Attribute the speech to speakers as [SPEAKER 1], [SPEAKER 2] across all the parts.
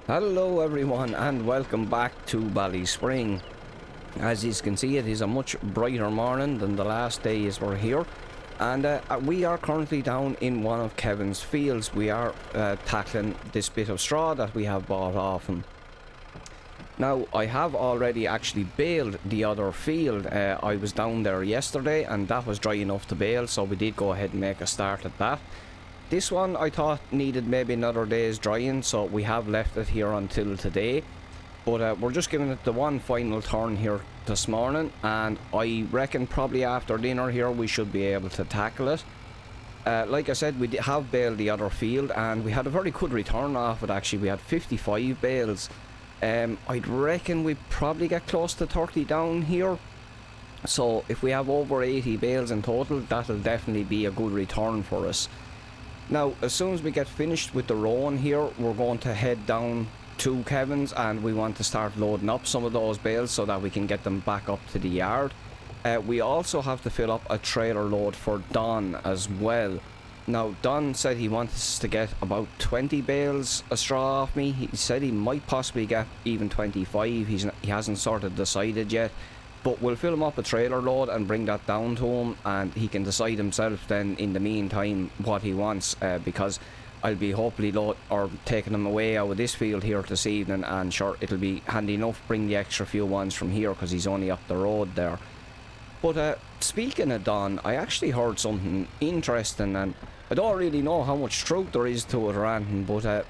[SPEAKER 1] Hello everyone and welcome back to Bally Spring. As you can see, it is a much brighter morning than the last days we're here, and we are currently down in one of Kevin's fields. We are tackling this bit of straw that we have bought off him. Now, I have already actually baled the other field. I was down there yesterday and that was dry enough to bale, so we did go ahead and make a start at that. This one I thought needed maybe another day's drying, so we have left it here until today. But we're just giving it the one final turn here this morning, and I reckon probably after dinner here we should be able to tackle it. Like I said, we have baled the other field and we had a very good return off it actually. We had 55 bales. I'd reckon we probably get close to 30 down here. So if we have over 80 bales in total, that'll definitely be a good return for us. Now, as soon as we get finished with the rowing here, we're going to head down to Kevin's and we want to start loading up some of those bales so that we can get them back up to the yard. We also have to fill up a trailer load for Don as well. Now, Don said he wants us to get about 20 bales of straw off me. He said he might possibly get even 25. He hasn't sort of decided yet. But we'll fill him up a trailer load and bring that down to him, and he can decide himself then in the meantime what he wants, because I'll be hopefully taking him away out of this field here this evening, and sure, it'll be handy enough to bring the extra few ones from here because he's only up the road there. But speaking of Don, I actually heard something interesting, and I don't really know how much truth there is to it or anything, but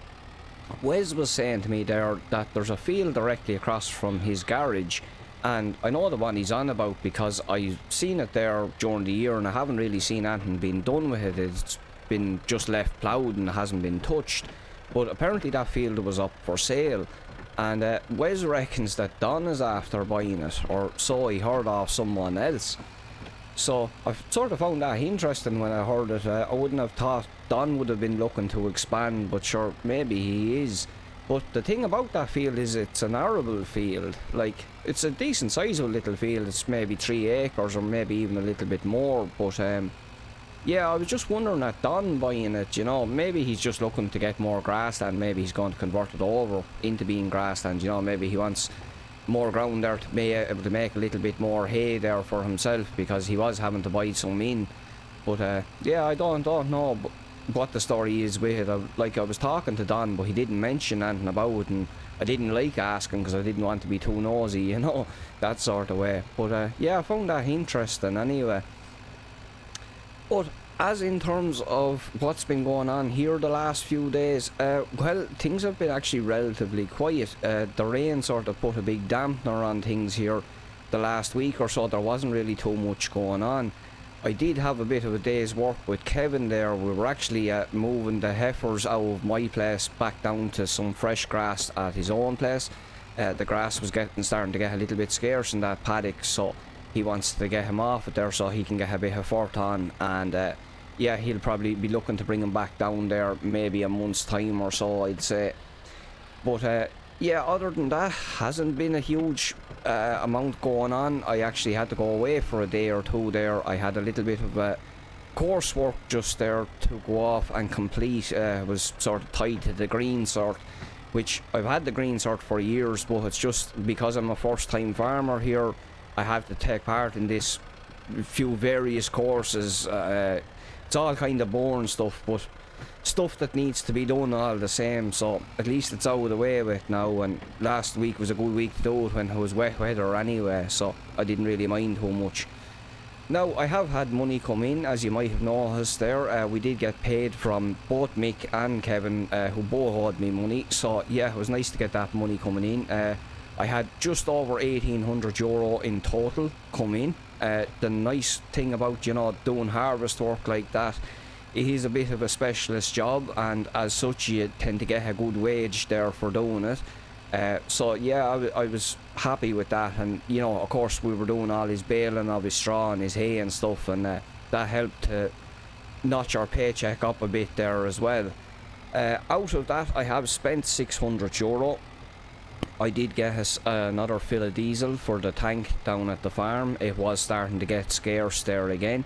[SPEAKER 1] Wes was saying to me there that there's a field directly across from his garage. And I know the one he's on about because I've seen it there during the year and I haven't really seen anything being done with it. It's been just left ploughed and hasn't been touched. But apparently that field was up for sale. And Wes reckons that Don is after buying it, or so he heard off someone else. So I've sort of found that interesting when I heard it. I wouldn't have thought Don would have been looking to expand, but sure, maybe he is. But the thing about that field is it's an arable field. Like, it's a decent sizable little field. It's maybe 3 acres or maybe even a little bit more. But yeah, I was just wondering at Don buying it, you know, maybe he's just looking to get more grassland. Maybe he's going to convert it over into being grassland, you know. Maybe he wants more ground there to be able to make a little bit more hay there for himself, because he was having to buy some in. But yeah, I don't know what the story is with it. Like, I was talking to Don, but he didn't mention anything about it, and I didn't like asking because I didn't want to be too nosy, you know, that sort of way. But yeah, I found that interesting anyway. But as in terms of what's been going on here the last few days, well, things have been actually relatively quiet. The rain sort of put a big dampener on things here the last week or so. There wasn't really too much going on. I did have a bit of a day's work with Kevin there. We were actually moving the heifers out of my place back down to some fresh grass at his own place. The grass was starting to get a little bit scarce in that paddock, so he wants to get him off it there so he can get a bit of fort on. And yeah, he'll probably be looking to bring him back down there maybe a month's time or so, I'd say. But yeah, other than that, hasn't been a huge amount going on. I actually had to go away for a day or two there. I had a little bit of coursework just there to go off and complete. Was sort of tied to the green sort, which I've had the green sort for years, but it's just because I'm a first time farmer here, I have to take part in this few various courses. It's all kind of boring stuff, but stuff that needs to be done all the same, so at least it's out of the way with now. And last week was a good week to do it when it was wet weather anyway, so I didn't really mind too much. Now, I have had money come in, as you might have noticed there. We did get paid from both Mick and Kevin, who both owed me money, so yeah, it was nice to get that money coming in. I had just over €1,800 in total come in. The nice thing about, you know, doing harvest work like that, it is a bit of a specialist job, and as such you tend to get a good wage there for doing it. So yeah, I was happy with that. And you know, of course, we were doing all his baling of his straw and his hay and stuff, and that helped to notch our paycheck up a bit there as well. Out of that, I have spent €600. I did get another fill of diesel for the tank down at the farm. It was starting to get scarce there again,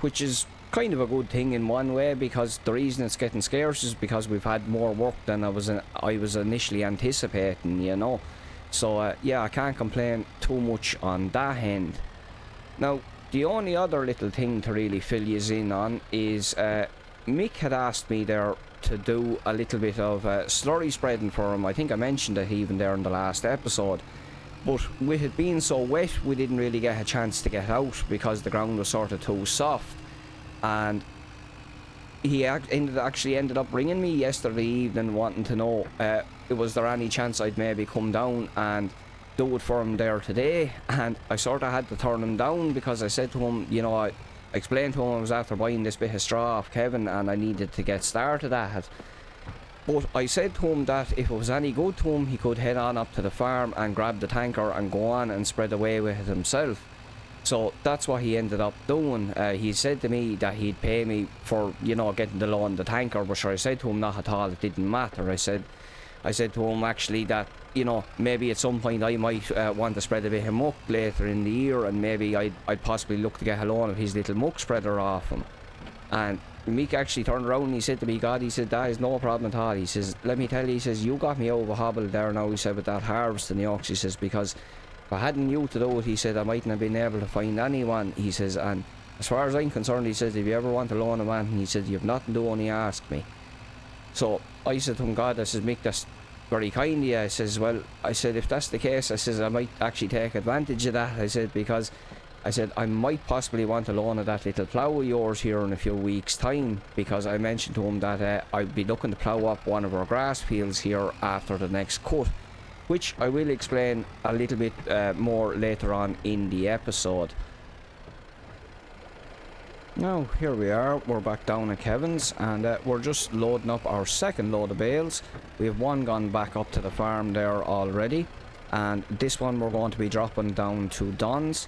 [SPEAKER 1] which is kind of a good thing in one way, because the reason it's getting scarce is because we've had more work than I was initially anticipating, you know. So yeah, I can't complain too much on that end. Now, the only other little thing to really fill you in on is Mick had asked me there to do a little bit of slurry spreading for him. I think I mentioned it even there in the last episode. But with it being so wet, we didn't really get a chance to get out because the ground was sort of too soft. And he actually ended up ringing me yesterday evening wanting to know was there any chance I'd maybe come down and do it for him there today. And I sort of had to turn him down because I said to him, you know, I explained to him I was after buying this bit of straw off Kevin and I needed to get started at it. But I said to him that if it was any good to him, he could head on up to the farm and grab the tanker and go on and spread away with it himself. So that's what he ended up doing. He said to me that he'd pay me for, you know, getting the loan the tanker, but sure, I said to him not at all, it didn't matter. I said to him actually that, you know, maybe at some point I might want to spread a bit of muck later in the year, and maybe I'd possibly look to get a loan of his little muck spreader off him. And Meek actually turned around and he said to me, God, he said, that is no problem at all. He says, let me tell you, he says, you got me over hobble there now, he said, with that harvest in the ox, he says, because if I hadn't you to do it, he said, I mightn't have been able to find anyone, he says, and as far as I'm concerned, he says, if you ever want to loan a man, he said, you've nothing to do, only ask me. So I said to him, God, I says, Mick, that's very kind of you. I says, well, I said, if that's the case, I says, I might actually take advantage of that. I said, because I said, I might possibly want to loan of that little plough of yours here in a few weeks' time, because I mentioned to him that I'd be looking to plough up one of our grass fields here after the next cut, which I will explain a little bit more later on in the episode. Now, here we are, we're back down at Kevin's, and we're just loading up our second load of bales. We have one gone back up to the farm there already, and this one we're going to be dropping down to Don's.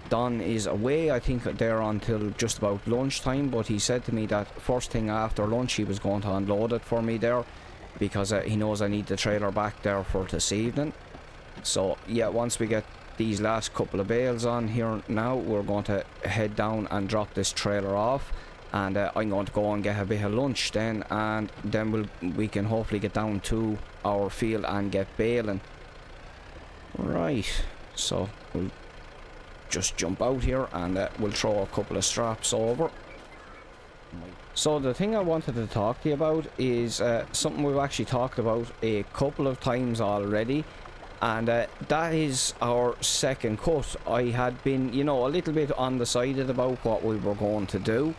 [SPEAKER 1] Don is away, I think, there until just about lunchtime, but he said to me that first thing after lunch he was going to unload it for me there, because he knows I need the trailer back there for this evening. So yeah, once we get these last couple of bales on here now, we're going to head down and drop this trailer off, and I'm going to go and get a bit of lunch then, and then we can hopefully get down to our field and get baling. Right, so we'll just jump out here and we'll throw a couple of straps over. So the thing I wanted to talk to you about is something we've actually talked about a couple of times already, and that is our second cut. I had been, you know, a little bit undecided about what we were going to do,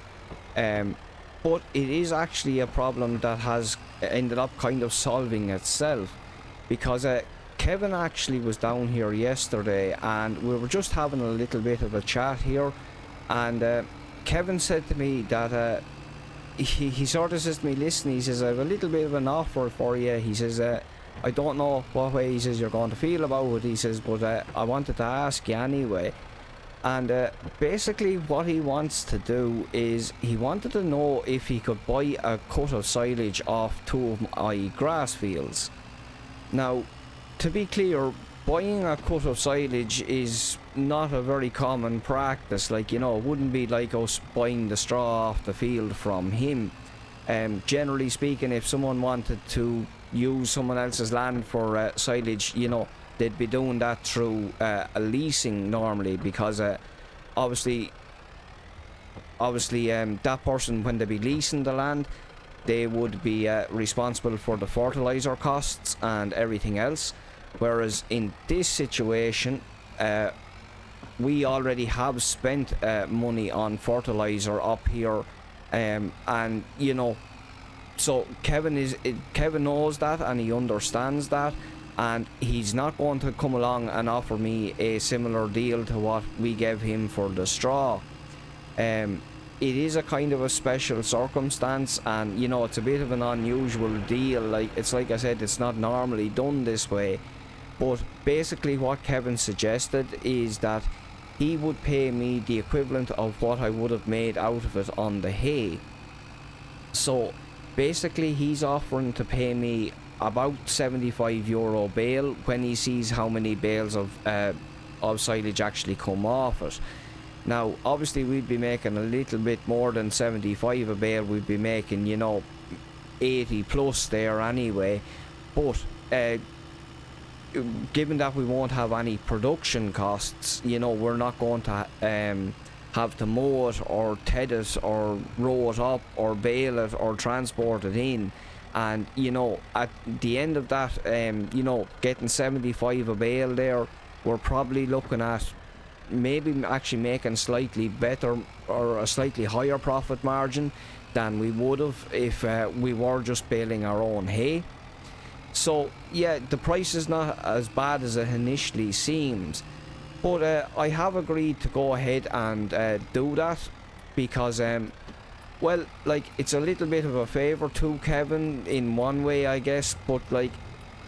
[SPEAKER 1] but it is actually a problem that has ended up kind of solving itself, because Kevin actually was down here yesterday and we were just having a little bit of a chat here, and Kevin said to me that he sort of says to me, listen, he says, I have a little bit of an offer for you. He says, I don't know what way, he says, you're going to feel about it, he says, but I wanted to ask you anyway. And basically what he wants to do is he wanted to know if he could buy a cut of silage off two of my grass fields. Now, to be clear, buying a cut of silage is not a very common practice. Like, you know, it wouldn't be like us buying the straw off the field from him. Generally speaking, if someone wanted to use someone else's land for silage, you know, they'd be doing that through a leasing normally, because obviously that person, when they be leasing the land, they would be responsible for the fertilizer costs and everything else. Whereas in this situation, we already have spent money on fertilizer up here, and you know, so Kevin knows that and he understands that, and he's not going to come along and offer me a similar deal to what we gave him for the straw. It is a kind of a special circumstance, and you know, it's a bit of an unusual deal. Like I said, it's not normally done this way. But basically what Kevin suggested is that he would pay me the equivalent of what I would have made out of it on the hay. So basically he's offering to pay me about €75 bale when he sees how many bales of silage actually come off it. Now obviously we'd be making a little bit more than 75 a bale. We'd be making, you know, 80 plus there anyway, but given that we won't have any production costs, you know, we're not going to have to mow it or ted it or row it up or bale it or transport it in. And you know, at the end of that, you know, getting 75 a bale there, we're probably looking at maybe actually making slightly better or a slightly higher profit margin than we would have if we were just baling our own hay. So yeah, the price is not as bad as it initially seems, but I have agreed to go ahead and do that because well, like, it's a little bit of a favour to Kevin in one way, I guess, but like,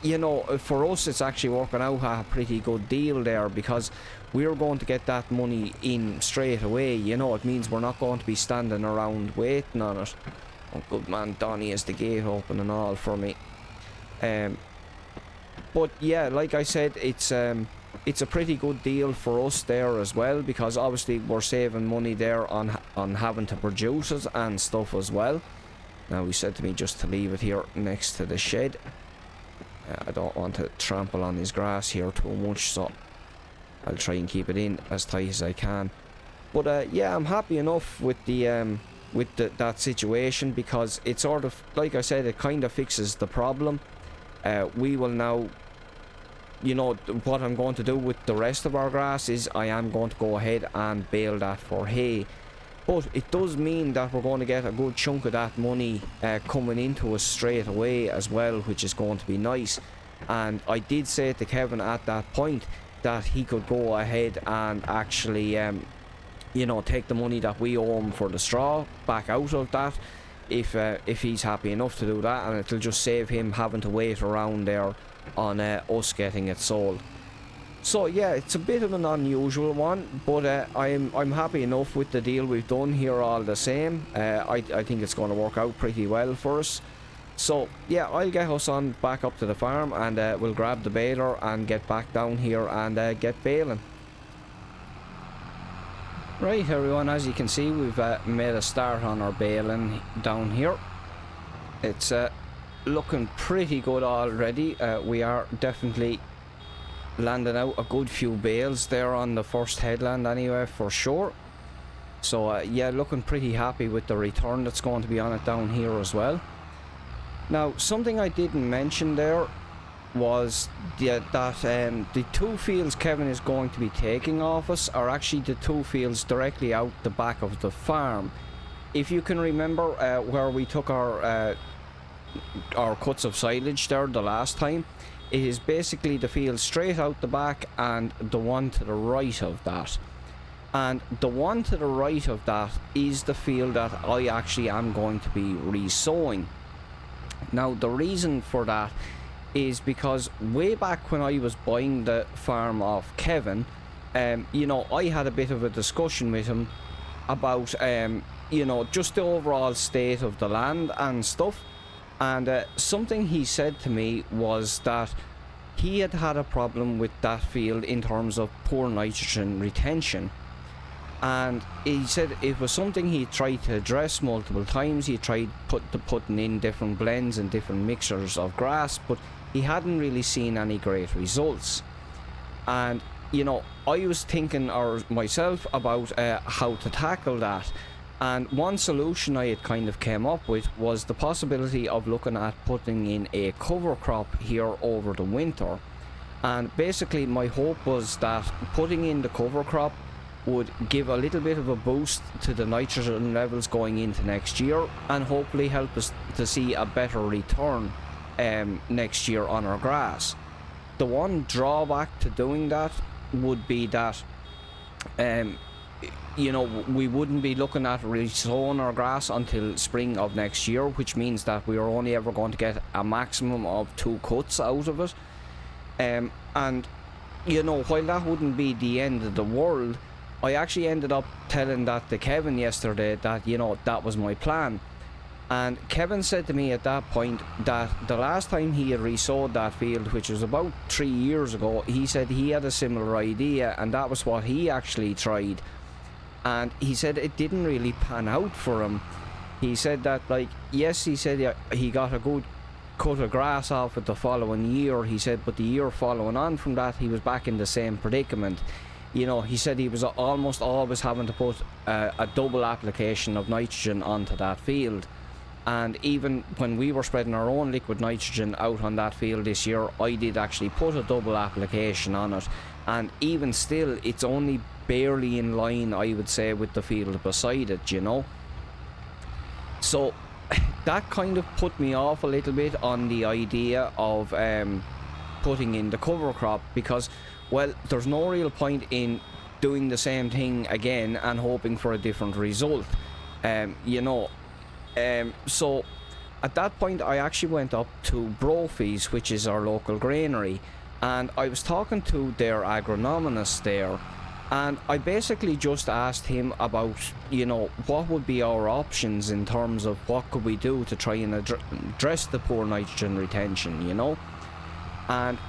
[SPEAKER 1] you know, for us it's actually working out a pretty good deal there, because we're going to get that money in straight away. You know, it means we're not going to be standing around waiting on it. Oh, good man Donny has the gate open and all for me. But yeah, like I said, it's a pretty good deal for us there as well, because obviously we're saving money there on having to produce it and stuff as well. Now, he said to me just to leave it here next to the shed. I don't want to trample on his grass here too much, so I'll try and keep it in as tight as I can. But yeah, I'm happy enough with that situation, because it sort of, like I said, it kind of fixes the problem. We will now, you know, what I'm going to do with the rest of our grass is I am going to go ahead and bale that for hay. But it does mean that we're going to get a good chunk of that money coming into us straight away as well, which is going to be nice. And I did say to Kevin at that point that he could go ahead and actually, you know, take the money that we owe him for the straw back out of that, if he's happy enough to do that, and it'll just save him having to wait around there on us getting it sold. So yeah, it's a bit of an unusual one, but I'm happy enough with the deal we've done here all the same. I think it's going to work out pretty well for us. So yeah, I'll get us on back up to the farm, and we'll grab the baler and get back down here and get baling. Right everyone, as you can see, we've made a start on our baling down here. It's looking pretty good already. We are definitely landing out a good few bales there on the first headland anyway, for sure. So yeah, looking pretty happy with the return that's going to be on it down here as well. Now, something I didn't mention there was that the two fields Kevin is going to be taking off us are actually the two fields directly out the back of the farm. If you can remember where we took our cuts of silage there the last time, it is basically the field straight out the back and the one to the right of that. And the one to the right of that is the field that I actually am going to be re-sowing. Now, the reason for that is because way back when I was buying the farm off Kevin, you know, I had a bit of a discussion with him about, you know, just the overall state of the land and stuff. And something he said to me was that he had had a problem with that field in terms of poor nitrogen retention. And he said it was something he tried to address multiple times. He tried putting in different blends and different mixtures of grass, but he hadn't really seen any great results. And you know, I was thinking myself about how to tackle that. And one solution I had kind of came up with was the possibility of looking at putting in a cover crop here over the winter. And basically my hope was that putting in the cover crop would give a little bit of a boost to the nitrogen levels going into next year, and hopefully help us to see a better return next year on our grass. The one drawback to doing that would be that you know, we wouldn't be looking at re-sowing our grass until spring of next year, which means that we are only ever going to get a maximum of 2 cuts out of it. And you know, while that wouldn't be the end of the world, I actually ended up telling that to Kevin yesterday, that, you know, that was my plan. And Kevin said to me at that point that the last time he had re-sowed that field, which was about 3 years ago, he said he had a similar idea, and that was what he actually tried. and he said it didn't really pan out for him. He said that, like, yes, he said, yeah, he got a good cut of grass off it the following year, he said, but the year following on from that, he was back in the same predicament. You know, he said he was almost always having to put a double application of nitrogen onto that field. And even when we were spreading our own liquid nitrogen out on that field this year, I did actually put a double application on it, and even still, it's only barely in line, I would say, with the field beside it, you know. So that kind of put me off a little bit on the idea of putting in the cover crop, because, well, there's no real point in doing the same thing again and hoping for a different result, you know. So at that point, I actually went up to Brophy's, which is our local granary, and I was talking to their agronomist there, and I basically just asked him about, you know, what would be our options in terms of what could we do to try and address the poor nitrogen retention, you know. And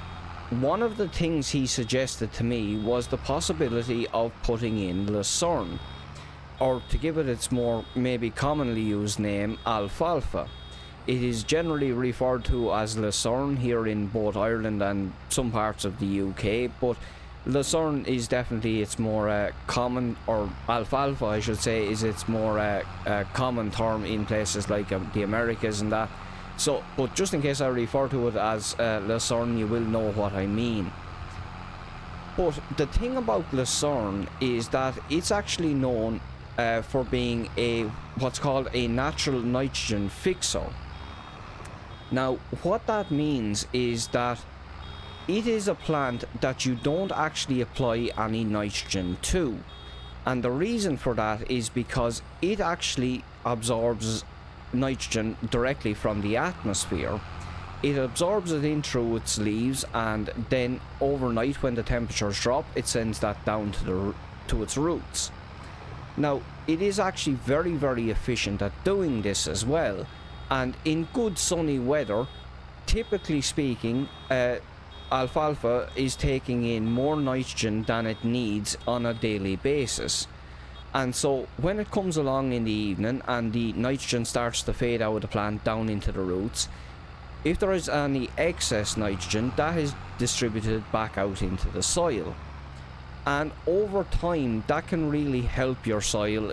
[SPEAKER 1] one of the things he suggested to me was the possibility of putting in Lern, or to give it its more maybe commonly used name, alfalfa. It is generally referred to as Lern here in both Ireland and some parts of the UK, but Lern is definitely its more common, or alfalfa I should say, is its more common term in places like the Americas and that. So, but just in case I refer to it as Lern, you will know what I mean. But the thing about Lern is that it's actually known for being what's called a natural nitrogen fixer. Now, what that means is that it is a plant that you don't actually apply any nitrogen to, and the reason for that is because it actually absorbs nitrogen directly from the atmosphere. It absorbs it in through its leaves, and then overnight when the temperatures drop, it sends that down to its roots. Now, it is actually very, very efficient at doing this as well, and in good sunny weather, typically speaking, alfalfa is taking in more nitrogen than it needs on a daily basis. And so when it comes along in the evening and the nitrogen starts to fade out of the plant down into the roots, if there is any excess nitrogen, that is distributed back out into the soil. And over time, that can really help your soil,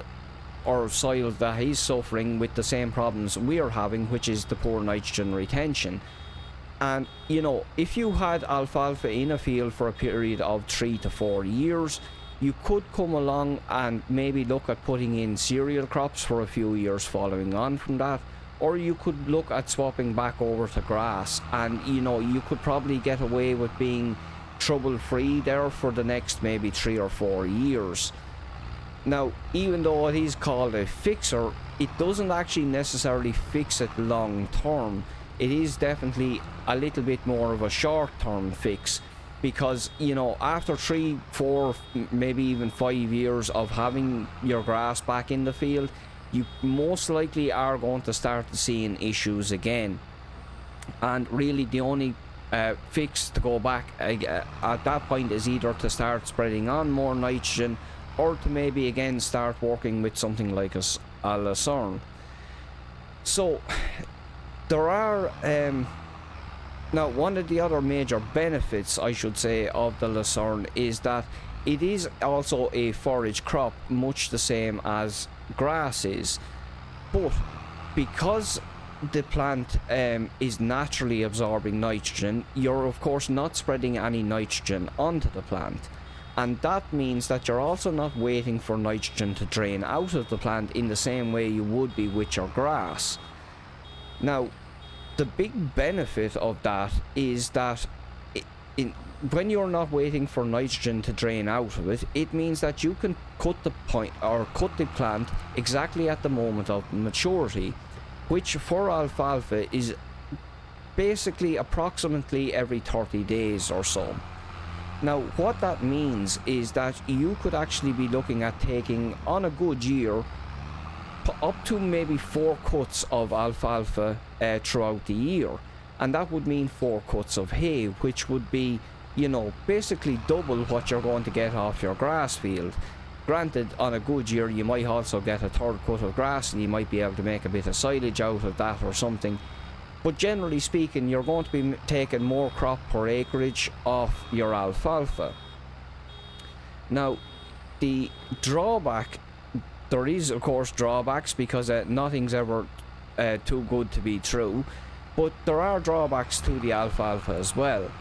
[SPEAKER 1] or soil that is suffering with the same problems we are having, which is the poor nitrogen retention. And, you know, if you had alfalfa in a field for a period of 3 to 4 years, you could come along and maybe look at putting in cereal crops for a few years following on from that, or you could look at swapping back over to grass, and, you know, you could probably get away with being trouble-free there for the next maybe 3 or 4 years. Now, even though it is called a fixer, it doesn't actually necessarily fix it long term. It is definitely a little bit more of a short-term fix, because, you know, after 3, 4, maybe even 5 years of having your grass back in the field, you most likely are going to start seeing issues again. And really the only fix to go back at that point is either to start spreading on more nitrogen, or to maybe again start working with something like a Lern. So there are now, one of the other major benefits, I should say, of the Lern is that it is also a forage crop, much the same as grass is. But because the plant is naturally absorbing nitrogen, you're of course not spreading any nitrogen onto the plant. And that means that you're also not waiting for nitrogen to drain out of the plant in the same way you would be with your grass. Now, the big benefit of that is that when you're not waiting for nitrogen to drain out of it, it means that you can cut the plant exactly at the moment of maturity, which for alfalfa is basically approximately every 30 days or so. Now, what that means is that you could actually be looking at taking, on a good year, up to maybe 4 cuts of alfalfa throughout the year, and that would mean 4 cuts of hay, which would be, you know, basically double what you're going to get off your grass field. Granted, on a good year you might also get a third cut of grass and you might be able to make a bit of silage out of that or something. But generally speaking, you're going to be taking more crop per acreage off your alfalfa. Now, the drawback, there is of course drawbacks, because nothing's ever too good to be true, but there are drawbacks to the alfalfa as well.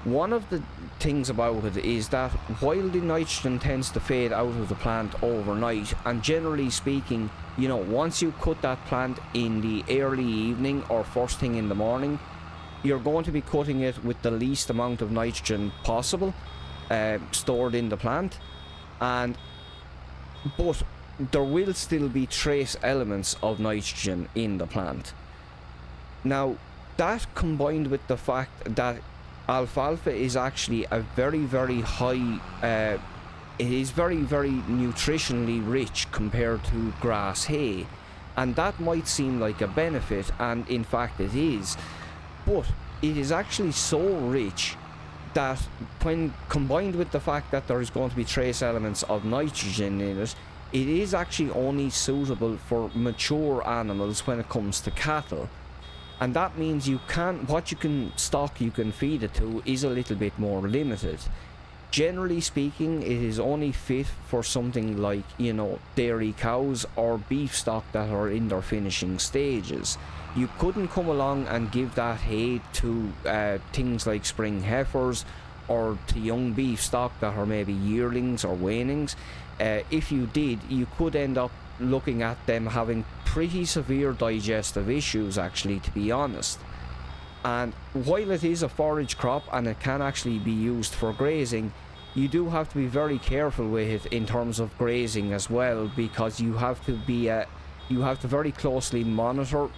[SPEAKER 1] One of the things about it is that while the nitrogen tends to fade out of the plant overnight, and generally speaking, you know, once you cut that plant in the early evening or first thing in the morning, you're going to be cutting it with the least amount of nitrogen possible stored in the plant, but there will still be trace elements of nitrogen in the plant. Now, that combined with the fact that alfalfa is actually a very, very high, it is very, very nutritionally rich compared to grass hay, and that might seem like a benefit, and in fact it is, but it is actually so rich that when combined with the fact that there is going to be trace elements of nitrogen in it, it is actually only suitable for mature animals when it comes to cattle. And that means what you can stock, you can feed it to, is a little bit more limited. Generally speaking, it is only fit for something like, you know, dairy cows or beef stock that are in their finishing stages. You couldn't come along and give that hay to things like spring heifers or to young beef stock that are maybe yearlings or weanlings. If you did, you could end up looking at them having pretty severe digestive issues, actually, to be honest. And while it is a forage crop and it can actually be used for grazing, you do have to be very careful with it in terms of grazing as well, because you have to very closely monitor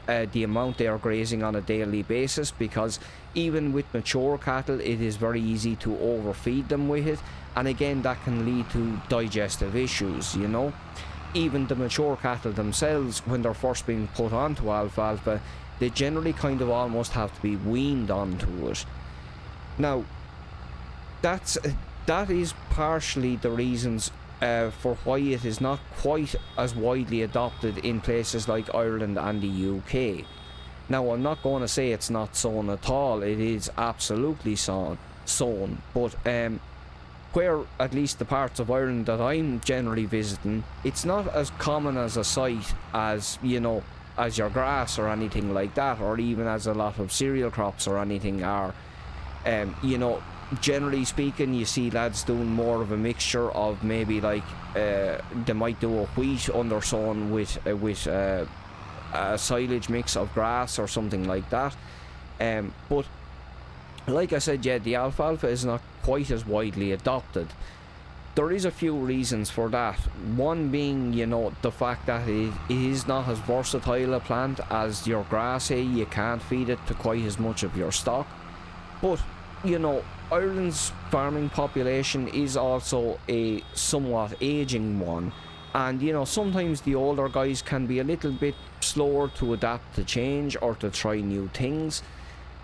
[SPEAKER 1] the amount they are grazing on a daily basis, because even with mature cattle it is very easy to overfeed them with it, and again that can lead to digestive issues, you know. Even the mature cattle themselves, when they're first being put onto alfalfa, they generally kind of almost have to be weaned onto it. Now, that is partially the reasons for why it is not quite as widely adopted in places like Ireland and the UK. Now, I'm not going to say it's not sown at all, it is absolutely sown, but where at least the parts of Ireland that I'm generally visiting, it's not as common as a sight as, you know, as your grass or anything like that, or even as a lot of cereal crops or anything are. You know, generally speaking, you see lads doing more of a mixture of maybe like they might do a wheat undersown with a silage mix of grass or something like that. But like I said, yeah, the alfalfa is not quite as widely adopted. There is a few reasons for that. One being, you know, the fact that it is not as versatile a plant as your grass hay. You can't feed it to quite as much of your stock. But, you know, Ireland's farming population is also a somewhat aging one, and, you know, sometimes the older guys can be a little bit slower to adapt to change or to try new things.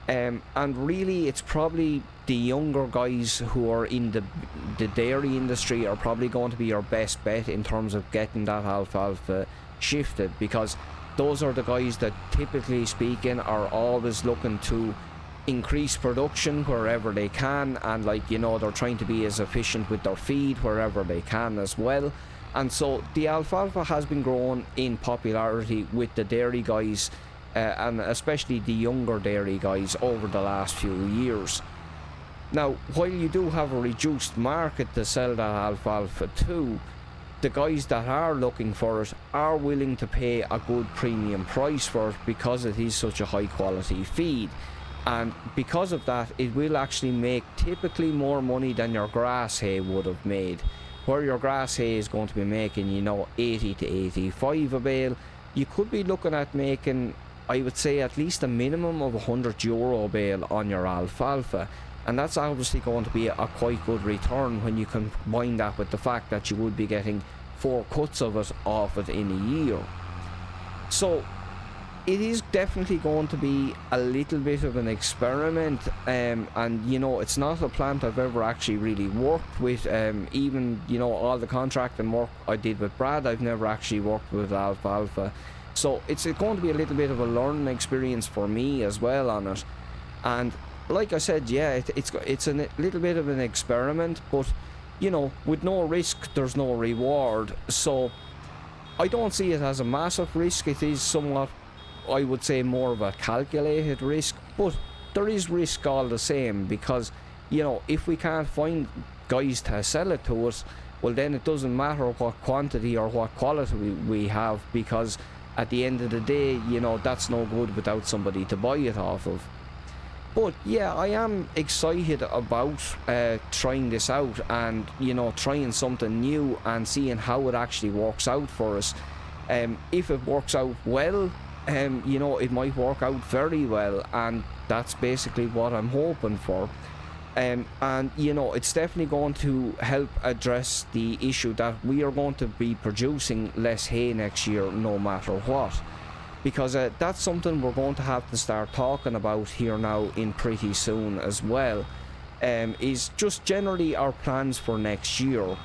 [SPEAKER 1] And really it's probably the younger guys who are in the dairy industry are probably going to be your best bet in terms of getting that alfalfa shifted, because those are the guys that, typically speaking, are always looking to increase production wherever they can, and, like, you know, they're trying to be as efficient with their feed wherever they can as well. And so the alfalfa has been growing in popularity with the dairy guys, and especially the younger dairy guys, over the last few years. Now, while you do have a reduced market to sell that alfalfa to, the guys that are looking for it are willing to pay a good premium price for it, because it is such a high quality feed. And because of that, it will actually make typically more money than your grass hay would have made. Where your grass hay is going to be making, you know, 80 to 85 a bale, you could be looking at making, I would say, at least a minimum of €100 a bale on your alfalfa. And that's obviously going to be a quite good return when you combine that with the fact that you would be getting 4 cuts of it off it in a year. So it is definitely going to be a little bit of an experiment, and you know, it's not a plant I've ever actually really worked with. Even, you know, all the contracting work I did with Brad, I've never actually worked with alfalfa, so it's going to be a little bit of a learning experience for me as well on it. And like I said, yeah, it's a little bit of an experiment, but you know, with no risk there's no reward, so I don't see it as a massive risk. It is somewhat, I would say, more of a calculated risk, but there is risk all the same, because, you know, if we can't find guys to sell it to us, well then it doesn't matter what quantity or what quality we have, because at the end of the day, you know, that's no good without somebody to buy it off of. But yeah, I am excited about trying this out, and, you know, trying something new and seeing how it actually works out for us. If it works out well, you know, it might work out very well, and that's basically what I'm hoping for. And you know, it's definitely going to help address the issue that we are going to be producing less hay next year no matter what, because that's something we're going to have to start talking about here now in pretty soon as well. Is just generally our plans for next year,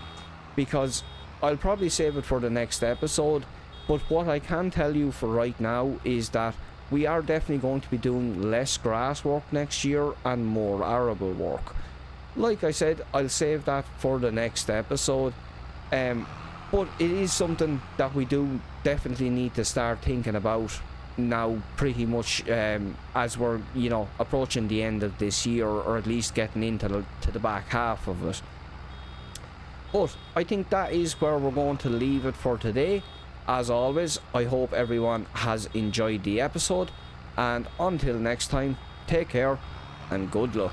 [SPEAKER 1] because I'll probably save it for the next episode. But what I can tell you for right now is that we are definitely going to be doing less grass work next year and more arable work. Like I said, I'll save that for the next episode. But it is something that we do definitely need to start thinking about now, pretty much as we're, you know, approaching the end of this year, or at least getting into the back half of it. But I think that is where we're going to leave it for today. As always, I hope everyone has enjoyed the episode, and until next time, take care and good luck.